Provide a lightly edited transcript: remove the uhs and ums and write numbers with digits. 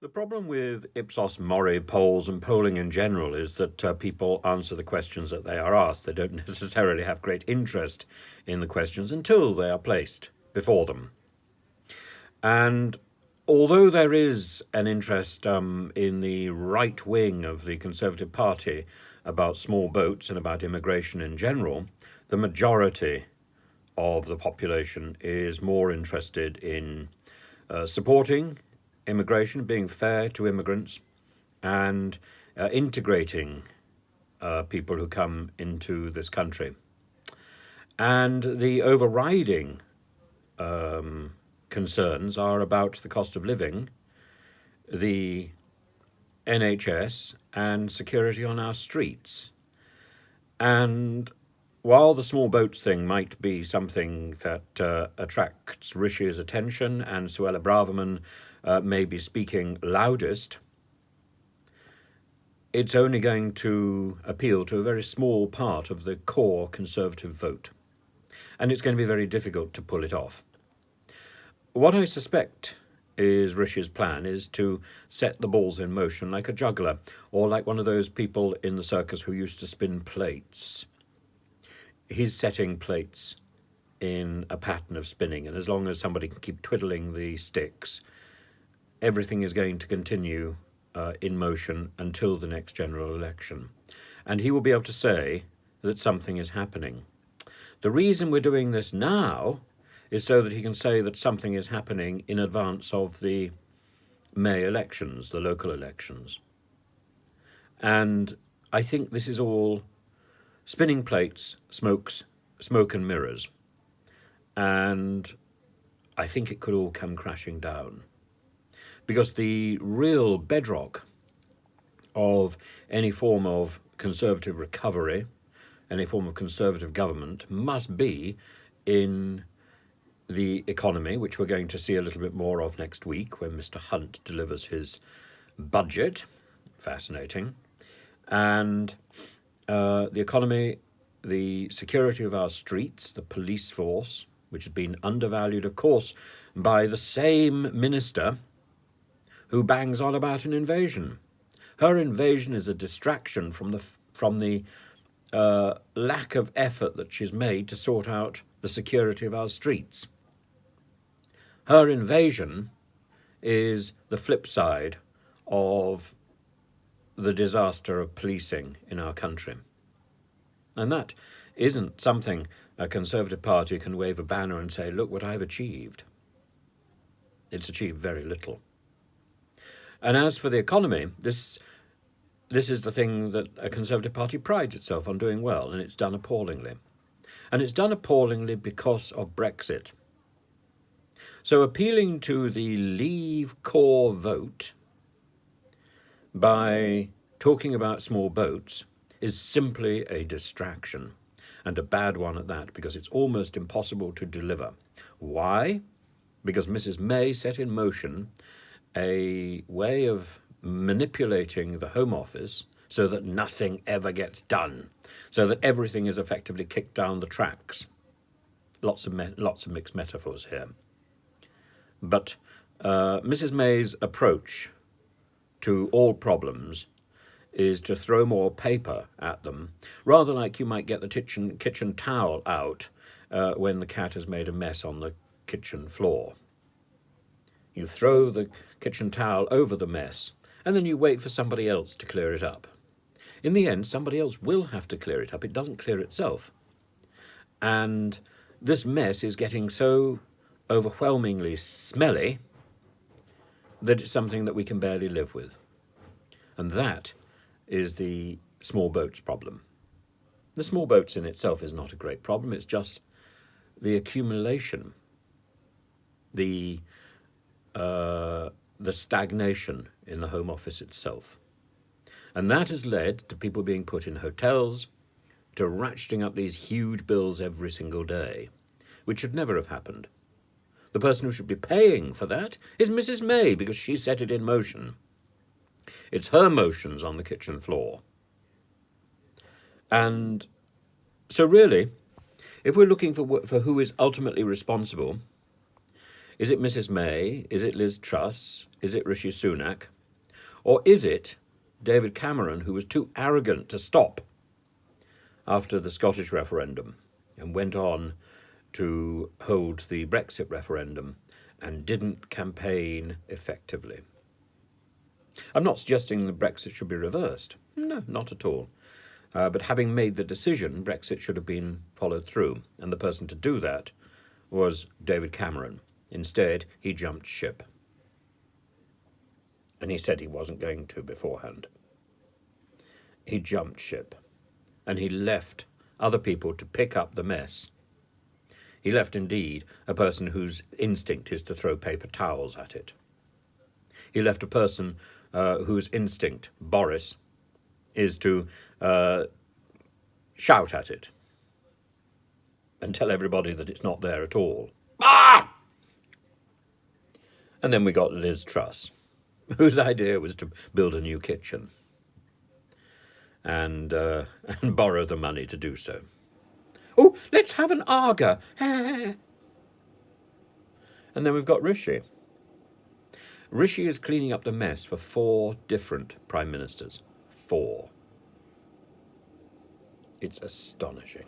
The problem with Ipsos Mori polls and polling in general is that people answer the questions that they are asked. They don't necessarily have great interest in the questions until they are placed before them. And although there is an interest in the right wing of the Conservative Party about small boats and about immigration in general, the majority of the population is more interested in supporting immigration, being fair to immigrants, and integrating people who come into this country. And the overriding concerns are about the cost of living, the NHS, and security on our streets. And while the small boats thing might be something that attracts Rishi's attention and Suella Braverman may be speaking loudest, it's only going to appeal to a very small part of the core Conservative vote. And it's going to be very difficult to pull it off. What I suspect is Rishi's plan is to set the balls in motion like a juggler, or like one of those people in the circus who used to spin plates. He's setting plates in a pattern of spinning, and as long as somebody can keep twiddling the sticks, everything is going to continue in motion until the next general election. And he will be able to say that something is happening. The reason we're doing this now is so that he can say that something is happening in advance of the May elections, the local elections. And I think this is all spinning plates, smoke and mirrors. And I think it could all come crashing down. Because the real bedrock of any form of Conservative recovery, any form of Conservative government, must be in the economy, which we're going to see a little bit more of next week when Mr. Hunt delivers his budget. Fascinating. And the economy, the security of our streets, the police force, which has been undervalued, of course, by the same minister who bangs on about an invasion. Her invasion is a distraction from the lack of effort that she's made to sort out the security of our streets. Her invasion is the flip side of the disaster of policing in our country. And that isn't something a Conservative Party can wave a banner and say, look what I've achieved. It's achieved very little. And as for the economy, this is the thing that a Conservative Party prides itself on doing well, and it's done appallingly. And it's done appallingly because of Brexit. So appealing to the Leave core vote by talking about small boats is simply a distraction, and a bad one at that, because it's almost impossible to deliver. Why? Because Mrs. May set in motion a way of manipulating the Home Office so that nothing ever gets done, so that everything is effectively kicked down the tracks. Lots of mixed metaphors here. But Mrs. May's approach to all problems is to throw more paper at them, rather like you might get the kitchen towel out when the cat has made a mess on the kitchen floor. You throw the kitchen towel over the mess, and then you wait for somebody else to clear it up. In the end, somebody else will have to clear it up. It doesn't clear itself. And this mess is getting so overwhelmingly smelly that it's something that we can barely live with. And that is the small boats problem. The small boats in itself is not a great problem. It's just the accumulation, the stagnation in the Home Office itself. And that has led to people being put in hotels, to ratcheting up these huge bills every single day, which should never have happened. The person who should be paying for that is Mrs. May, because she set it in motion. It's her motions on the kitchen floor. And so really, if we're looking for who is ultimately responsible, is it Mrs. May? Is it Liz Truss? Is it Rishi Sunak? Or is it David Cameron, who was too arrogant to stop after the Scottish referendum and went on to hold the Brexit referendum and didn't campaign effectively? I'm not suggesting that Brexit should be reversed. No, not at all. But having made the decision, Brexit should have been followed through. And the person to do that was David Cameron. Instead, he jumped ship. And he said he wasn't going to beforehand. He jumped ship. And he left other people to pick up the mess. He left, indeed, a person whose instinct is to throw paper towels at it. He left a person whose instinct, Boris, is to shout at it and tell everybody that it's not there at all. Ah! And then we got Liz Truss, whose idea was to build a new kitchen and borrow the money to do so. Oh, let's have an Aga. And then we've got Rishi. Rishi is cleaning up the mess for 4 different prime ministers. 4. It's astonishing.